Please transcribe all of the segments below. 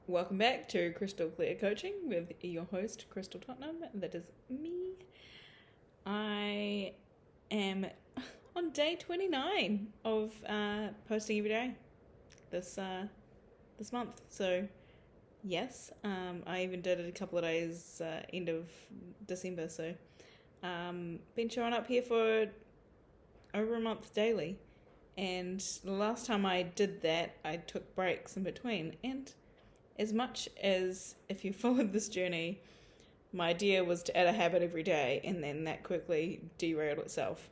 Welcome back to Crystal Clear Coaching with your host, Crystal Tottenham. That is me. I am on day 29 of posting every day this month. So, yes, I even did it a couple of days end of December. So, been showing up here for over a month daily. And the last time I did that, I took breaks in between. And as much as if you followed this journey, my idea was to add a habit every day, and then that quickly derailed itself.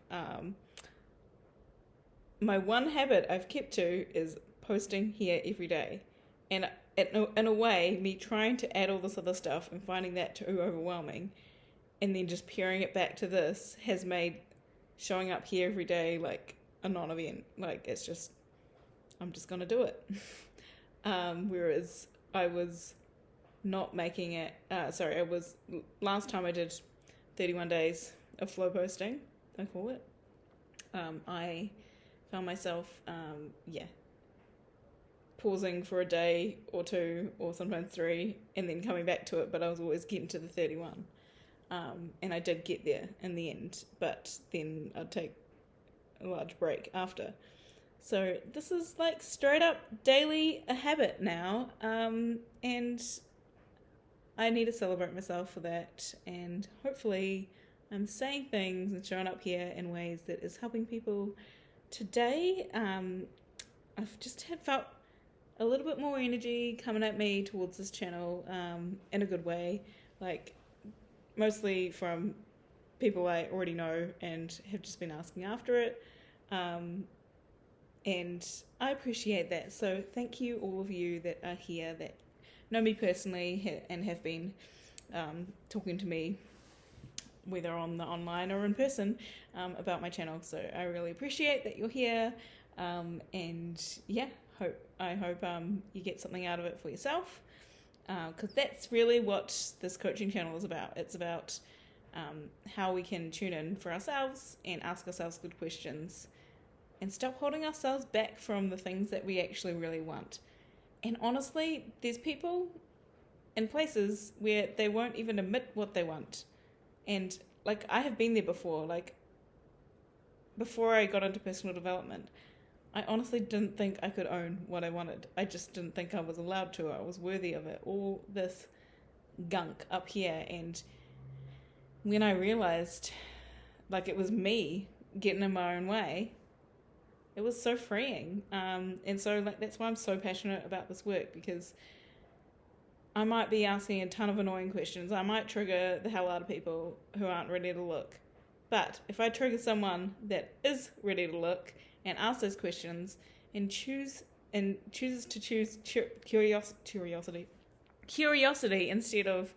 My one habit I've kept to is posting here every day. And in a way, me trying to add all this other stuff and finding that too overwhelming, and then just paring it back to this has made showing up here every day like a non-event. Like, it's just, I'm just going to do it. Whereas I was not making it, last time I did 31 days of flow posting, I call it. I found myself, pausing for a day or two, or sometimes three, and then coming back to it, but I was always getting to the 31. And I did get there in the end, but then I'd take a large break after. So this is like straight up daily a habit now, and I need to celebrate myself for that, and hopefully I'm saying things and showing up here in ways that is helping people today. I've just felt a little bit more energy coming at me towards this channel, in a good way, like mostly from people I already know and have just been asking after it. And I appreciate that. So thank you, all of you that are here, that know me personally and have been talking to me, whether on the online or in person, about my channel. So I really appreciate that you're here. And yeah, I hope you get something out of it for yourself. Because that's really what this coaching channel is about. It's about how we can tune in for ourselves and ask ourselves good questions and stop holding ourselves back from the things that we actually really want. And honestly, there's people in places where they won't even admit what they want. And like, I have been there before. Like, before I got into personal development, I honestly didn't think I could own what I wanted. I just didn't think I was allowed to. I was worthy of it. All this gunk up here. And when I realized, like, it was me getting in my own way, it was so freeing. And so, like, that's why I'm so passionate about this work, because I might be asking a ton of annoying questions. I might trigger the hell out of people who aren't ready to look. But if I trigger someone that is ready to look and ask those questions and chooses to choose curiosity instead of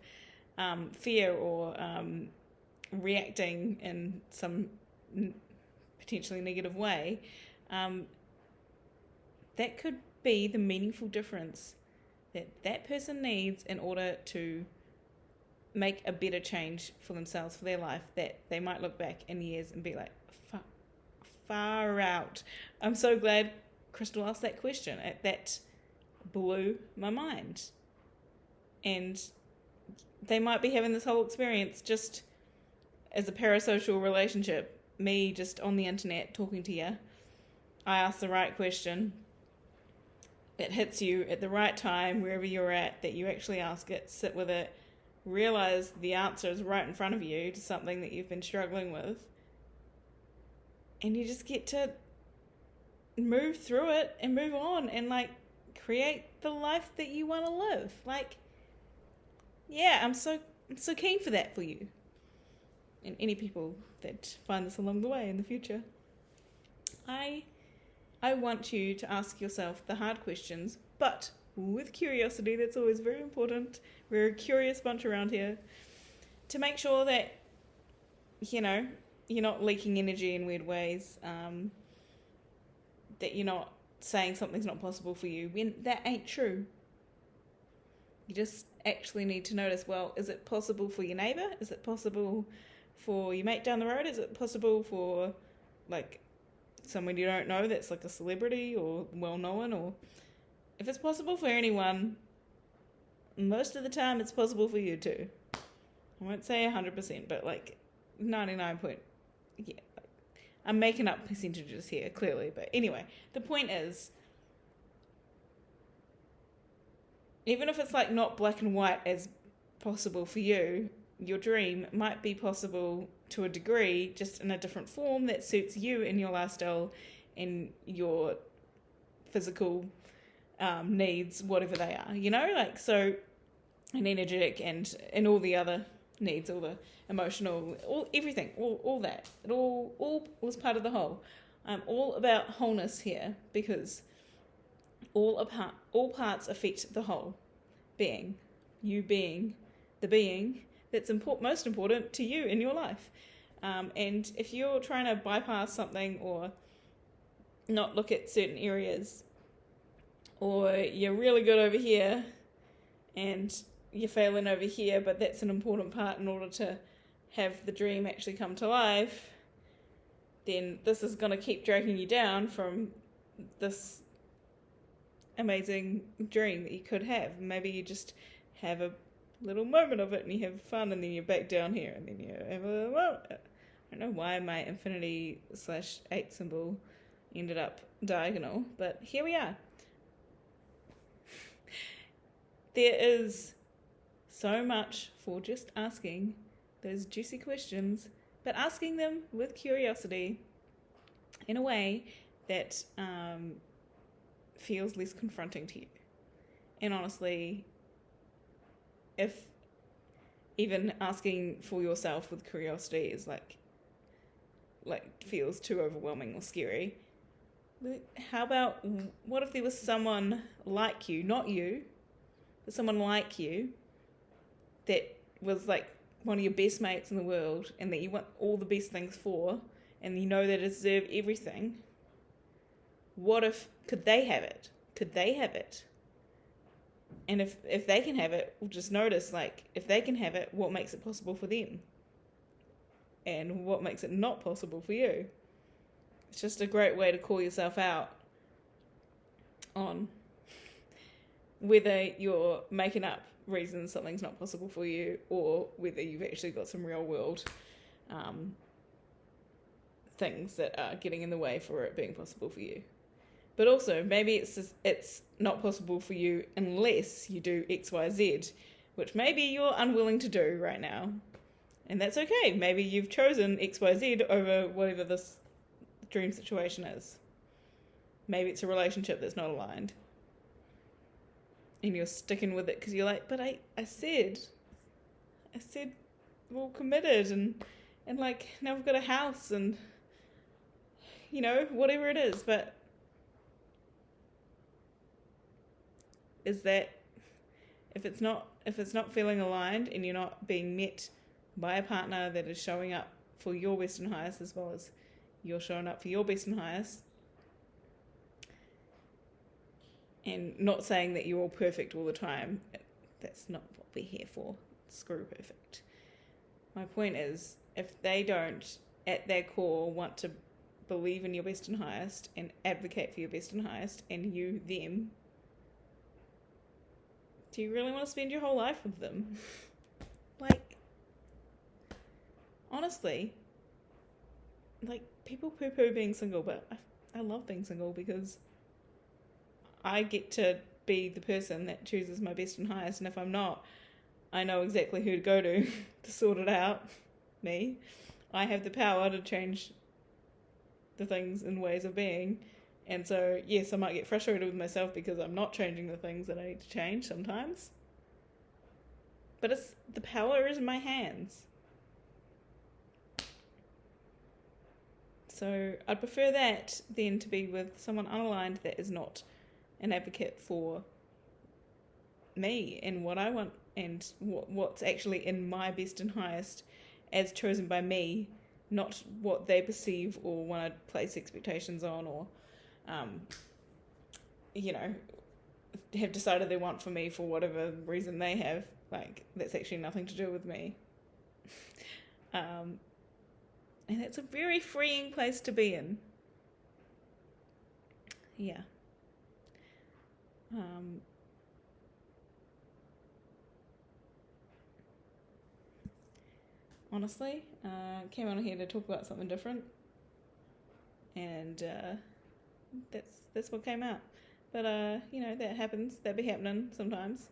fear or reacting in some potentially negative way, that could be the meaningful difference that person needs in order to make a better change for themselves, for their life, that they might look back in years and be like, far out. I'm so glad Crystal asked that question. That blew my mind. And they might be having this whole experience just as a parasocial relationship, me just on the internet talking to you. I ask the right question, it hits you at the right time, wherever you're at, that you actually ask it, sit with it, realize the answer is right in front of you to something that you've been struggling with, and you just get to move through it and move on and, like, create the life that you want to live. Like, yeah, I'm so keen for that for you and any people that find this along the way in the future. I want you to ask yourself the hard questions, but with curiosity. That's always very important. We're a curious bunch around here. To make sure that, you know, you're not leaking energy in weird ways, that you're not saying something's not possible for you when that ain't true. You just actually need to notice, well, is it possible for your neighbour? Is it possible for your mate down the road? Is it possible for, like, someone you don't know that's like a celebrity or well-known? Or if it's possible for anyone, most of the time it's possible for you too. I won't say 100%, but like 99 point, yeah. I'm making up percentages here, clearly. But anyway, the point is, even if it's like not black and white as possible for you, your dream might be possible to a degree, just in a different form that suits you and your lifestyle and your physical needs, whatever they are, you know, like, so, and energetic and all the other needs, all the emotional, everything, all that, it all was part of the whole. I'm all about wholeness here, because all parts affect the whole being, you being the being that's most important to you in your life. And if you're trying to bypass something or not look at certain areas, or you're really good over here and you're failing over here, but that's an important part in order to have the dream actually come to life, then this is going to keep dragging you down from this amazing dream that you could have. Maybe you just have a little moment of it and you have fun, and then you're back down here, and then you have a moment. I don't know why my infinity/8 symbol ended up diagonal, but here we are. There is so much for just asking those juicy questions, but asking them with curiosity in a way that feels less confronting to you. And honestly, if even asking for yourself with curiosity is like feels too overwhelming or scary, how about, what if there was someone like you, not you, but someone like you that was like one of your best mates in the world, and that you want all the best things for, and you know they deserve everything? What if, could they have it? And if they can have it, we'll just notice, like, if they can have it, what makes it possible for them? And what makes it not possible for you? It's just a great way to call yourself out on whether you're making up reasons something's not possible for you, or whether you've actually got some real world things that are getting in the way for it being possible for you. But also, maybe it's not possible for you unless you do X, Y, Z, which maybe you're unwilling to do right now. And that's okay. Maybe you've chosen X, Y, Z over whatever this dream situation is. Maybe it's a relationship that's not aligned, and you're sticking with it because you're like, but I said we're all committed, and like, now we've got a house, and, you know, whatever it is. But is that, if it's not feeling aligned, and you're not being met by a partner that is showing up for your best and highest, as well as you're showing up for your best and highest, and not saying that you're all perfect all the time, that's not what we're here for. Screw perfect. My point is, if they don't, at their core, want to believe in your best and highest and advocate for your best and highest, and you them, do you really want to spend your whole life with them? Like, honestly, like, people poo-poo being single, but I love being single, because I get to be the person that chooses my best and highest, and if I'm not, I know exactly who to go to to sort it out. Me. I have the power to change the things and ways of being. And so, yes, I might get frustrated with myself because I'm not changing the things that I need to change sometimes. But the power is in my hands. So I'd prefer that than to be with someone unaligned that is not an advocate for me and what I want, and what's actually in my best and highest as chosen by me, not what they perceive or want to place expectations on, or you know, have decided they want for me for whatever reason they have. Like, that's actually nothing to do with me. And it's a very freeing place to be in. Yeah. honestly. Came on here to talk about something different, and that's what came out. But that happens. That be happening sometimes.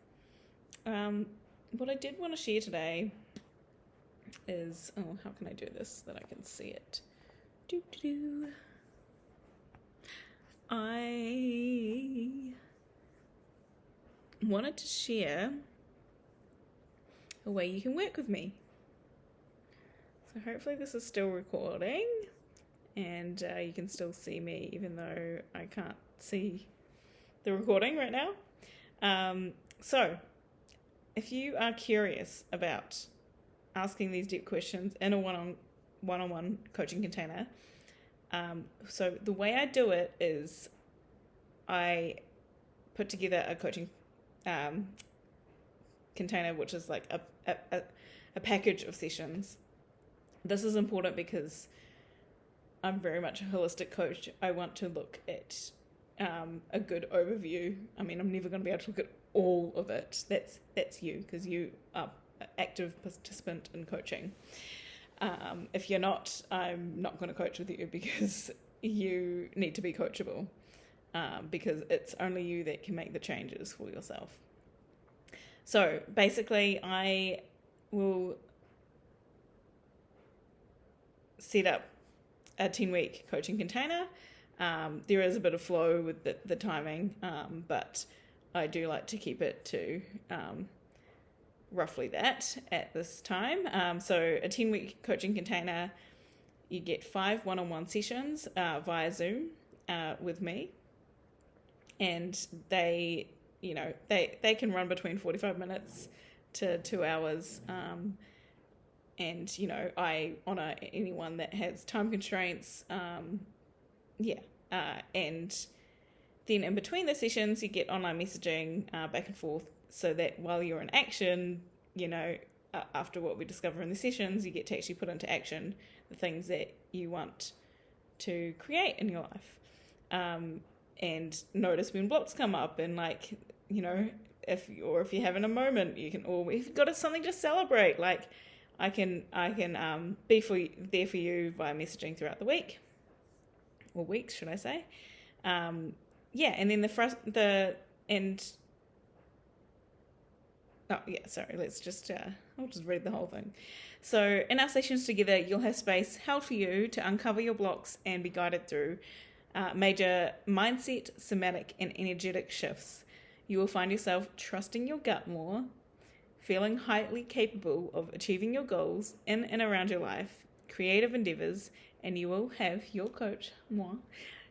What I did want to share today is, how can I do this that I can see it? I wanted to share a way you can work with me. So hopefully this is still recording and you can still see me even though I can't see the recording right now. So if you are curious about asking these deep questions in a one-on-one coaching container, so the way I do it is I put together a coaching container, which is like a package of sessions. This is important because I'm very much a holistic coach. I want to look at a good overview. I mean, I'm never going to be able to look at all of it. That's you, because you are an active participant in coaching. If you're not, I'm not going to coach with you because you need to be coachable, because it's only you that can make the changes for yourself. So basically, I will set up a 10-week coaching container. There is a bit of flow with the timing, but I do like to keep it to roughly that at this time. So a 10-week coaching container, you get 5 one-on-one sessions via Zoom with me, and they can run between 45 minutes to 2 hours. And I honour anyone that has time constraints. And then in between the sessions, you get online messaging back and forth, so that while you're in action, after what we discover in the sessions, you get to actually put into action the things that you want to create in your life. And notice when blocks come up, and if you're having a moment, you can, or if you've got something to celebrate, like I can be there for you via messaging throughout the week, or weeks, should I say? And then let's just I'll just read the whole thing. So in our sessions together, you'll have space held for you to uncover your blocks and be guided through major mindset, somatic, and energetic shifts. You will find yourself trusting your gut more, feeling highly capable of achieving your goals in and around your life, creative endeavors, and you will have your coach, moi,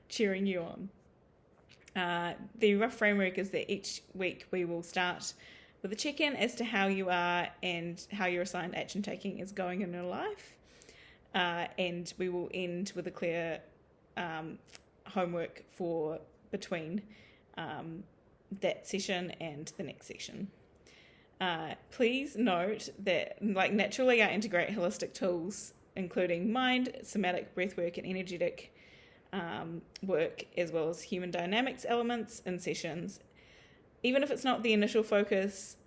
cheering you on. The rough framework is that each week we will start with a check-in as to how you are and how your assigned action taking is going in your life. And we will end with a clear homework for between that session and the next session. Please note that, naturally, I integrate holistic tools, including mind, somatic, breathwork, and energetic work, as well as human dynamics elements in sessions, even if it's not the initial focus,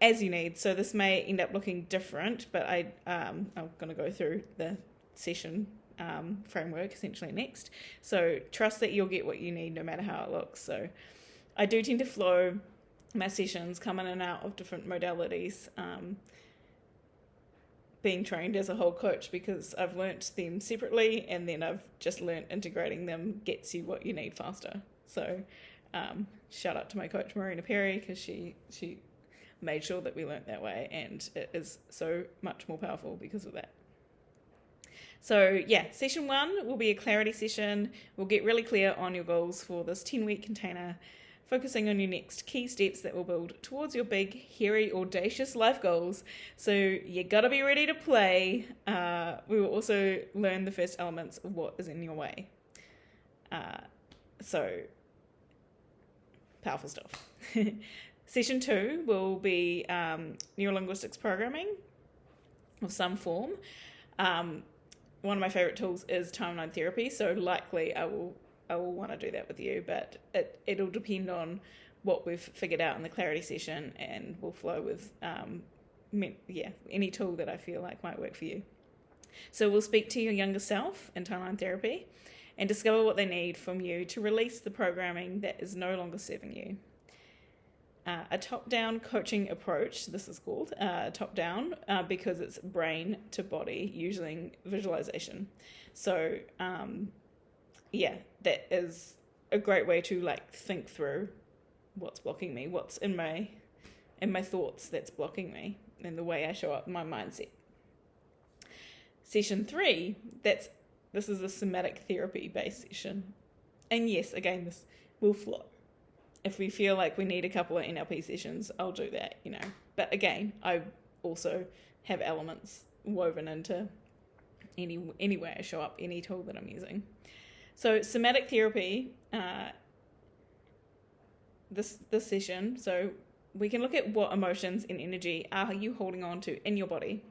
as you need. So this may end up looking different, but I'm going to go through the session framework essentially next. So trust that you'll get what you need no matter how it looks. So I do tend to flow my sessions, come in and out of different modalities, being trained as a whole coach, because I've learnt them separately, and then I've just learnt integrating them gets you what you need faster. So shout out to my coach Marina Perry, because she made sure that we learnt that way, and it is so much more powerful because of that. So session 1 will be a clarity session. We'll get really clear on your goals for this 10-week container, focusing on your next key steps that will build towards your big, hairy, audacious life goals. So you gotta be ready to play. We will also learn the first elements of what is in your way. So powerful stuff. Session 2 will be neurolinguistics programming of some form. One of my favorite tools is timeline therapy, so likely I will want to do that with you, but it'll depend on what we've figured out in the clarity session, and we'll flow with any tool that I feel like might work for you. So we'll speak to your younger self in timeline therapy and discover what they need from you to release the programming that is no longer serving you. A top-down coaching approach, this is called top-down, because it's brain to body using visualization. So that is a great way to like think through what's blocking me, what's in my thoughts that's blocking me, and the way I show up in my mindset. Session 3, this is a somatic therapy based session. And yes, again, this will flow. If we feel like we need a couple of NLP sessions, I'll do that, But again, I also have elements woven into any way I show up, any tool that I'm using. So somatic therapy, this session, so we can look at what emotions and energy are you holding on to in your body,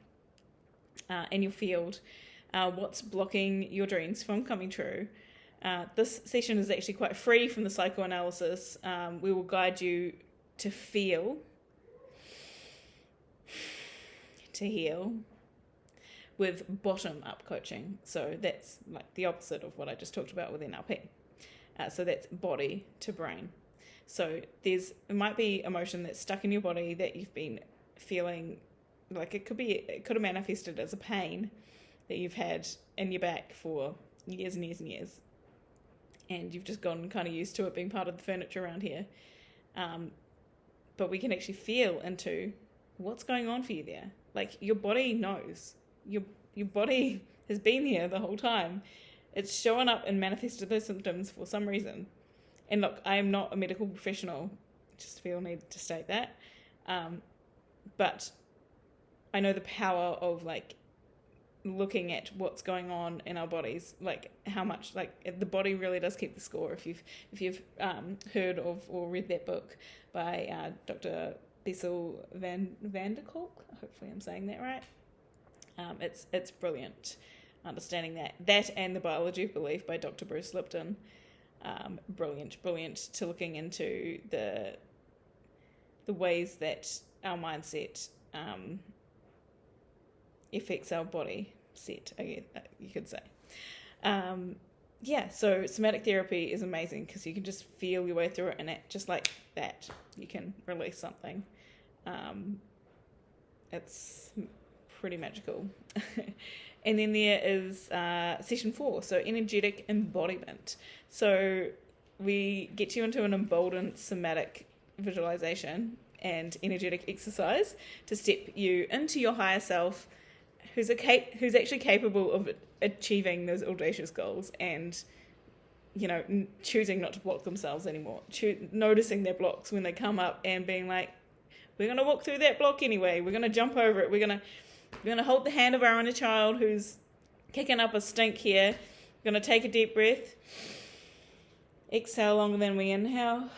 in your field, what's blocking your dreams from coming true. This session is actually quite free from the psychoanalysis. We will guide you to feel, to heal, with bottom-up coaching. So that's like the opposite of what I just talked about with NLP. So that's body to brain. So it might be emotion that's stuck in your body that you've been feeling like it could have manifested as a pain that you've had in your back for years and years and years. And you've just gotten kind of used to it being part of the furniture around here. But we can actually feel into what's going on for you there. Like your body knows. Your body has been here the whole time. It's showing up and manifested those symptoms for some reason. And look, I am not a medical professional. Just feel need to state that. But I know the power of like looking at what's going on in our bodies, like how much like the body really does keep the score. If you've heard of or read that book by Dr. Bessel van der Kolk, hopefully I'm saying that right. It's brilliant understanding that and The Biology of Belief by Dr. Bruce Lipton. Brilliant to looking into the ways that our mindset affects our body set, you could say. So somatic therapy is amazing because you can just feel your way through it, and just like that you can release something. It's pretty magical. And then there is session 4, so energetic embodiment. So we get you into an emboldened somatic visualization and energetic exercise to step you into your higher self, who's actually capable of achieving those audacious goals and, choosing not to block themselves anymore, noticing their blocks when they come up and being like, we're going to walk through that block anyway, we're going to jump over it, we're going to hold the hand of our inner child who's kicking up a stink here, we're going to take a deep breath, exhale longer than we inhale,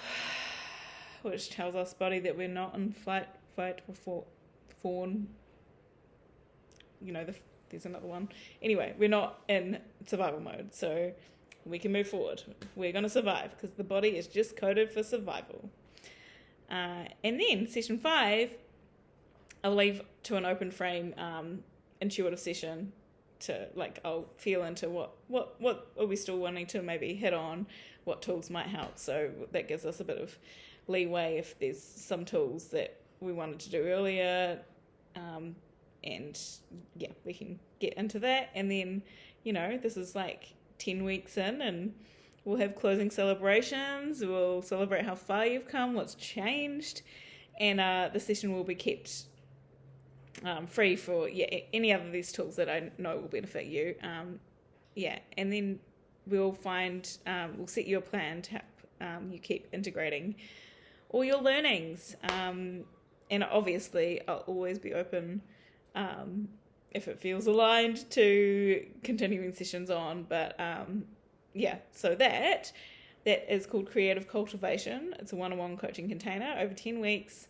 which tells us body that we're not in fight or fawn. There's another one. Anyway, we're not in survival mode, so we can move forward. We're going to survive because the body is just coded for survival. And then session 5, I'll leave to an open frame intuitive session to I'll feel into what are we still wanting to maybe hit on, what tools might help. So that gives us a bit of leeway if there's some tools that we wanted to do earlier, and we can get into that. And then this is 10 weeks in, and we'll have closing celebrations, we'll celebrate how far you've come, what's changed, and the session will be kept free for any other of these tools that I know will benefit you. And then we'll set you a plan to help you keep integrating all your learnings. And obviously I'll always be open if it feels aligned to continuing sessions on. But so that is called Creative Cultivation. It's a one-on-one coaching container over 10 weeks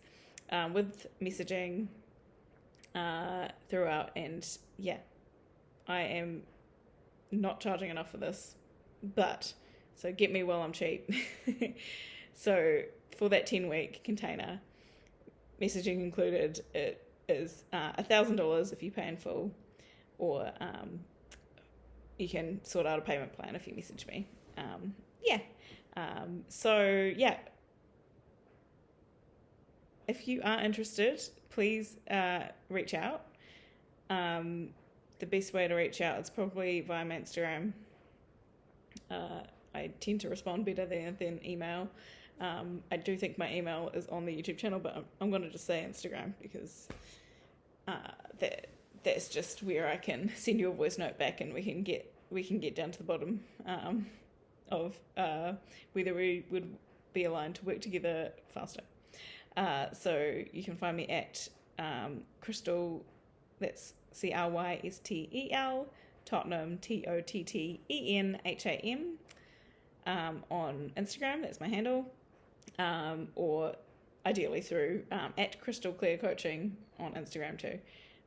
with messaging throughout. And I am not charging enough for this, but so get me while I'm cheap. So for that 10-week container, messaging included, it is $1,000 if you pay in full, or you can sort out a payment plan if you message me. So yeah, if you are interested, please reach out. The best way to reach out is probably via my Instagram. I tend to respond better there than email. I do think my email is on the YouTube channel, but I'm going to just say Instagram because that's just where I can send you a voice note back, and we can get down to the bottom of whether we would be aligned to work together faster. So you can find me at Crystal, that's Crystel, Tottenham, Tottenham, on Instagram, that's my handle, or ideally through at Crystal Clear Coaching on Instagram too.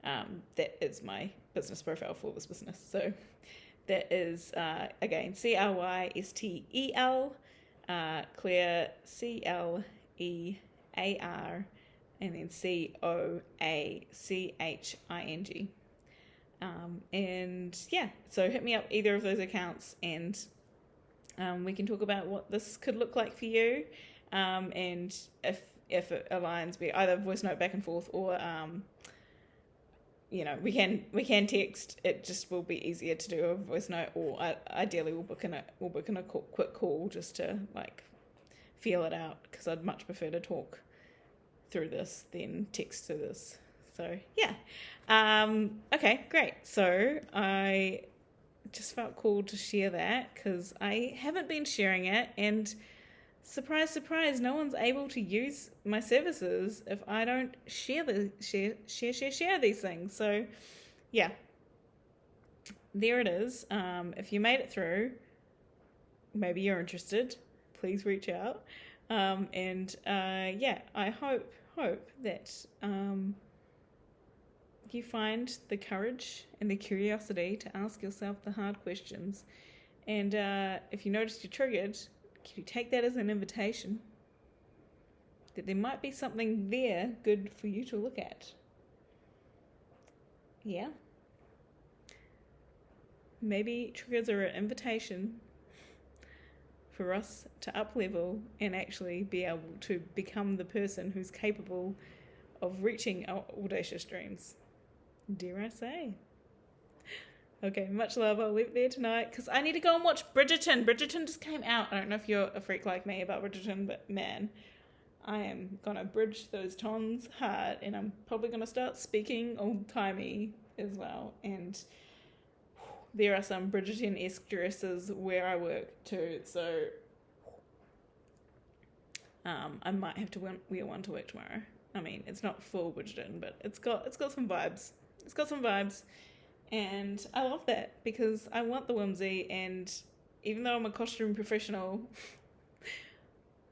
That is my business profile for this business. So that is, again, Crystel, Clear, Clear, and then Coaching. And yeah, so hit me up either of those accounts, and we can talk about what this could look like for you, and if it aligns, we either voice note back and forth, or we can text. It just will be easier to do a voice note, or ideally we'll book in a quick call just to like feel it out, because I'd much prefer to talk through this than text through this. So yeah, okay, great. So I just felt called to share that because I haven't been sharing it, and surprise, surprise, no one's able to use my services if I don't share these things. So yeah, there it is. If you made it through, maybe you're interested, please reach out. I hope that you find the courage and the curiosity to ask yourself the hard questions. And if you notice you're triggered, can you take that as an invitation that there might be something there good for you to look at? Yeah. Maybe triggers are an invitation for us to up-level and actually be able to become the person who's capable of reaching our audacious dreams. Dare I say? Okay, much love. I'll leave it there tonight because I need to go and watch Bridgerton. Bridgerton just came out. I don't know if you're a freak like me about Bridgerton, but man, I am going to bridge those tons hard, and I'm probably going to start speaking old-timey as well. And there are some Bridgerton-esque dresses where I work too, so I might have to wear one to work tomorrow. I mean, it's not full Bridgerton, but it's got some vibes. It's got some vibes, and I love that because I want the whimsy. And even though I'm a costume professional,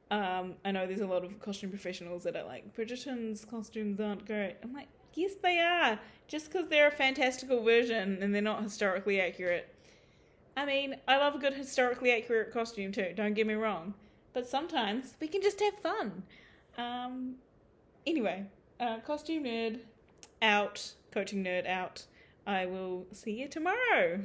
I know there's a lot of costume professionals that are like, Bridgerton's costumes aren't great. I'm like, yes, they are. Just because they're a fantastical version and they're not historically accurate. I mean, I love a good historically accurate costume too, don't get me wrong. But sometimes we can just have fun. Anyway, costume nerd out, coaching nerd out. I will see you tomorrow.